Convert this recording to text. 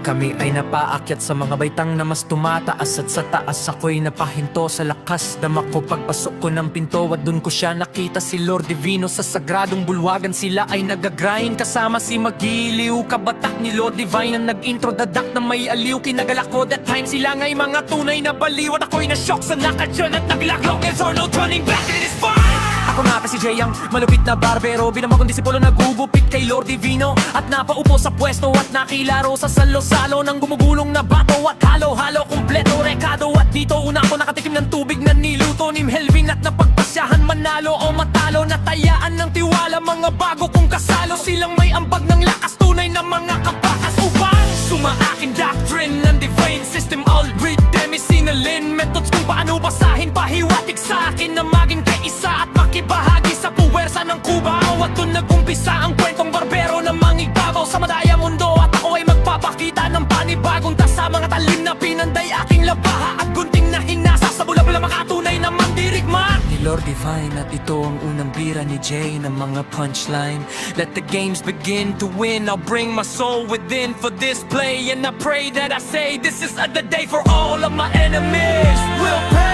Kami ay napaakyat sa mga baitang na mas tumataas, at sa taas ako'y napahinto sa lakas. Dama ko pagpasok ko ng pinto, at dun ko siya nakita, si Lord Divino. Sa sagradong bulwagan sila ay nagagrind, kasama si Magiliw, kabatak ni Lord Divine na nag-intro dadak na may aliw. Kinagalak ko that time, sila nga'y mga tunay na baliw, at ako'y na-shock sa nakadyan at naglaglaw. There's no turning back, it is fine. Ako nga pa si Jay, ang malupit na barbero, binamagong disipulo nagugupit kay Lord Divino, at napaupo sa pwesto at nakilaro sa salo-salo ng gumugulong na bato at halo-halo kumpleto rekado. At dito una ako nakatikim ng tubig na niluto ni Melvin, at napagpasyahan manalo o matalo, natayaan ng tiwala mga bago kong kasalo. Silang may ambag ng lakas, tunay na mga kabakas upang sumaaking doctrine ng divine system. All read them isinalin methods kung paano basahin, pahiwatig sa akin na maging kaisa at makibahagi sa puwersa ng Cubao. At dun nag-umpisa ang kwentong barbero na mangibabaw sa madaya mundo, at ako ay magpapakita ng panibagong tasa, mga talim na pinanday aking labaha at gunting na hinasa sa bula-bula makatunay na mandirigma ni Lord Divine. At ito ang unang bira ni Jay ng mga punchline. Let the games begin to win, I'll bring my soul within for this play, and I pray that I say this is the day for all of my enemies will pay.